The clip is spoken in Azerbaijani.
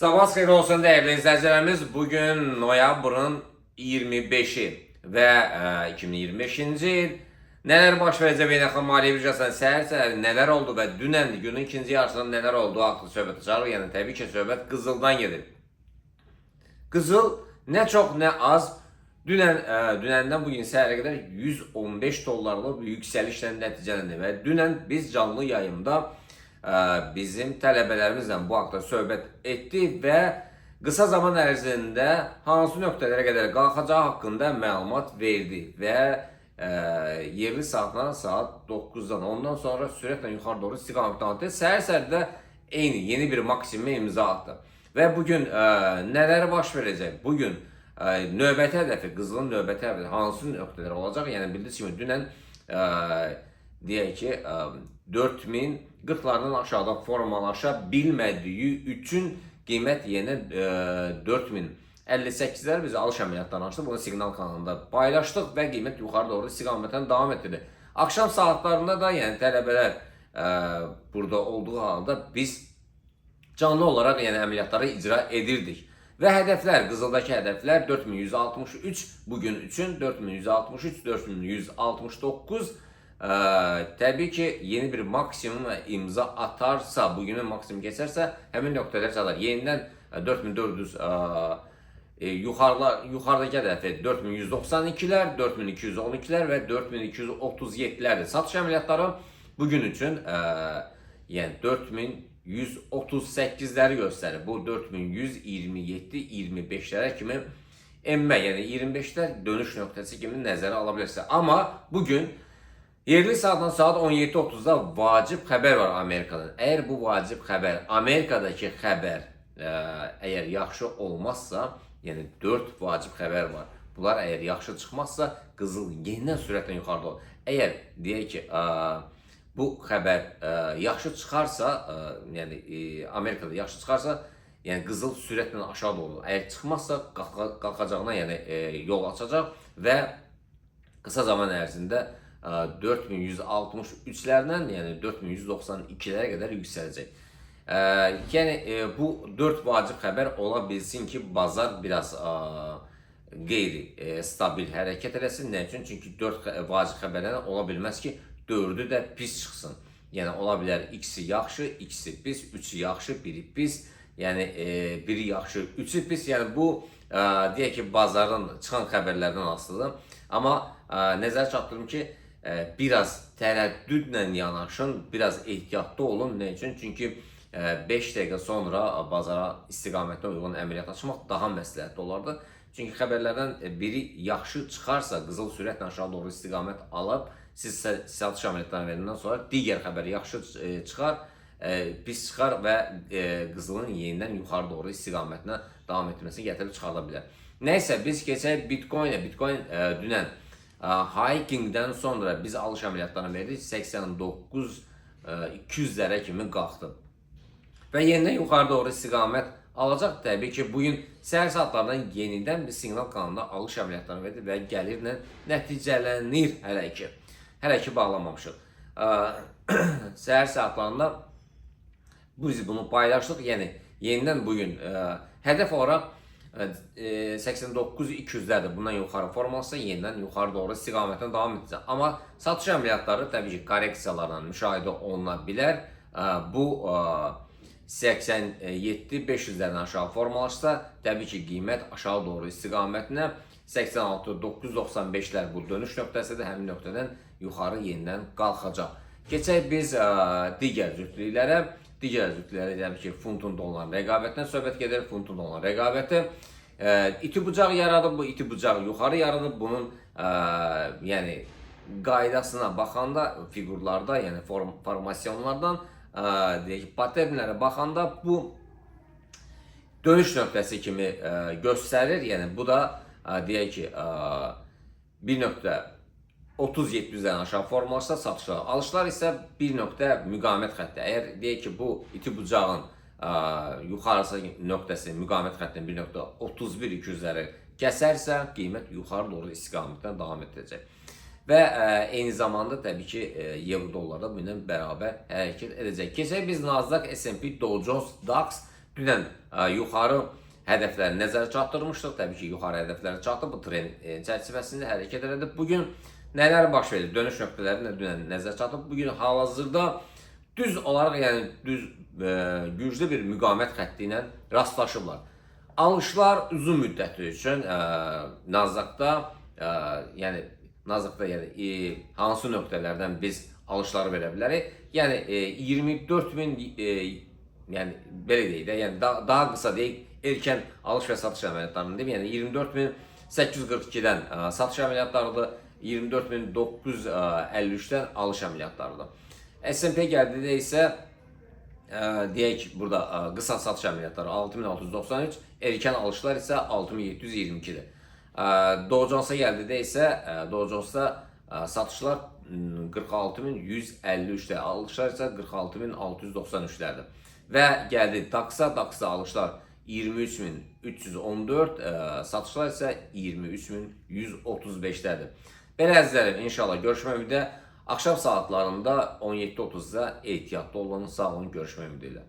Sabah xeyir olsun değerli izleyicilerimiz. Bugün noyabrın 25'i ve 2025-ci il. Neler baş verəcək beynəlxalq maliyyə birjasının səhər neler oldu ve dünən günün ikinci yarısında neler olduğu haqqında söhbət açarıq. Yəni təbii ki, söhbət qızıldan gedir. Qızıl ne çok ne az dünəndən bugün səhərə qədər 115 dollarlı bir yüksəlişlə nəticələndi və dünən biz canlı yayımda bizim tələbələrimizlə bu haqda söhbət etdi və qısa zaman ərzində hansı nöqtələrə qədər qalxacağı haqqında məlumat verdi və yerli saatla saat 9'dan ondan sonra sürətlə yuxarı doğru istiqamətdən aldı. Səhər-səhərdə yeni bir maksimuma imza attı. Və bugün nələr baş verəcək? Bugün növbəti hədəfi, qızılın növbəti hədəfi hansı nöqtələr olacaq? Yəni bildiyiniz kimi dünən deyək ki 4040'lardan aşağıda formalaşa bilmədiyi üçün qiymət yenə 4058'lər bizi alış əməliyyatlarını açdı. Bunu Signal kanalında paylaşdıq və qiymət yuxarı doğru istiqamətən davam etdirdi. Akşam saatlarında da yəni tələbələr burada olduğu halda biz canlı olarak yəni əməliyyatları icra edirdik. Və hədəflər, qızıldakı hədəflər 4163 bugün üçün 4163, 4169. Təbii ki, yeni bir maksimuma imza atarsa, bugünün maksimum geçərsə, həmin nöqtələr çatır. Yenidən 4400 yuxarıdakı hədəfi 4192'lər, 4212'lər və 4237'lərdir. Satış əməliyyatları bugün üçün yəni 4138'ləri göstərir. Bu 4127, 25'lərə kimi enmə, yəni 25'lər dönüş nöqtəsi kimi nəzərə ala bilərsiniz. Amma bugün yerli saatdan saat 17:30'da vacib xəbər var Amerikadan. Eğer bu vacib xəbər, Amerikadakı xəbər eğer yaxşı olmazsa, yəni 4 vacib xəbər var. Bunlar eğer yaxşı çıxmazsa, qızıl yenidən sürətlə yuxarıda olur. Eğer deyək ki, bu xəbər yaxşı çıxarsa, yəni Amerikada yaxşı çıxarsa, yəni qızıl sürətlə aşağı doğru. Eğer çıxmazsa, qalxacağına yəni yol açacaq və qısa zaman ərzində 4163'lərdən yəni 4192'lərə qədər yüksələcək. Yəni bu 4 vacib xəbər ola bilsin ki, bazar biraz qeyri-stabil hərəkət eləsin. Nə üçün? Çünki 4 vacib xəbərdən ola bilməz ki, 4'ü də pis çıxsın. Yəni ola bilər ikisi yaxşı, ikisi pis, 3'ü yaxşı, biri pis. Yəni biri yaxşı, 3'ü pis. Yəni bu deyək ki, bazarın çıxan xəbərlərdən asılıdır. Amma nəzər çatdırım ki, biraz tərəddüdlə yanaşın, biraz ehtiyatlı olun. Nə üçün? Çünki 5 dəqiqə sonra bazara istiqamətə uyğun əməliyyat açmaq daha məsləhətli olardı. Çünki xəbərlərdən biri yaxşı çıxarsa, qızıl sürətlə aşağı doğru istiqamət alıb, siz satış əməliyyatlarını verəndən sonra digər xəbər yaxşı çıxar, pis çıxar və qızılın yenidən yuxarı doğru istiqamətinə davam etməsini gətirib çıxarda bilər. Nəysə, biz keçək Bitcoin-ə. Bitcoin dünən hikingdən sonra biz alış əməliyyatlarını verdik, 89-200'lərə kimi qalxdı. Və yenidən yuxarı doğru istiqamət alacaq. Təbii ki, bugün səhər saatlardan yenidən bir Signal kanalında alış əməliyyatlarını verdi və gəlirlə nəticələnir hələ ki bağlamamışıq. Səhər saatlarında biz bunu paylaşdıq. Yəni yenidən bugün hədəf olaraq 89-200'lərdir. Bundan yuxarı formalsa yenidən yuxarı doğru istiqamətlə davam edəcək. Amma satış əməliyyatları təbii ki, korreksiyalarla müşahidə oluna bilər. Bu 87-500'lərdən aşağı formalaşsa, təbii ki, qiymət aşağı doğru istiqamətinə 86-995'lər bu dönüş nöqtəsidir. Həmin nöqtədən yuxarı yenidən qalxacaq. Keçək biz digər cütlüklərə. Digər cütlüklərə təbii ki, funtun dolların rəqabətindən söhbət gedir. Funtun dolların rəqabəti iti bucaq yaradı. Bu iti bucaq yuxarı yaradı. Bunun yəni qaydasına baxanda, figurlarda, yəni formasyonlardan deyək ki, paternlərə baxanda bu dönüş nöqtəsi kimi göstərir. Yəni bu da deyək ki 1.30-700'dən aşağı formalaşsa satışlar, alışlar isə 1 müqavimət xətti. Əgər deyək ki, bu iti bucağın yuxarısı nöqtəsi müqavimət xəttinin 1.31-200'ləri kəsərsə, qiymət yuxarı doğru istiqamətdən davam edəcək. Və eyni zamanda təbii ki, Euro dollarda bununla bərabər hərəkət edəcək. Keçək biz Nasdaq, S&P, Dow Jones, DAX dünən yuxarı hədəfləri nəzərə çatdırmışdıq. Təbii ki, yuxarı hədəfləri çatdıq. Bu trend çərçivəsində hərəkət edib. Bugün nələr baş verir? Dönüş nöqtələri dünən nəzərə çatdıb. Bugün hal-hazırda düz olaraq, yəni güclü bir müqavimət xətti ilə rastlaşıblar. Alışlar uzun müddət üçün Nasdaqda, yəni hansı nöqtələrdən biz alışları verə bilərik? Yəni 24.000, yəni belə deyək də, yəni daha qısa deyək, erkən alış və satış əməliyyatlarını deyim. Yəni 24.842-dən satış əməliyyatlarıdır, 24.953-dən alış əməliyyatlarıdır. S&P gəldidə isə deyək burada qısa satış əməliyyatları 6693, erkən alışlar isə 6722-dir. Dow Jones'a gəldidə isə Dow Jones'da satışlar 46.153'də, alışlar isə 46.693'lərdir. Və gəldi DAX-a alışlar 23.314, satışlar isə 23.135'dədir. Belə əzizlərim, inşallah görüşmək ümidi. Akşam saatlarında 17:30'da ehtiyatlı olun, sağ olun, görüşmək ümidi ilə.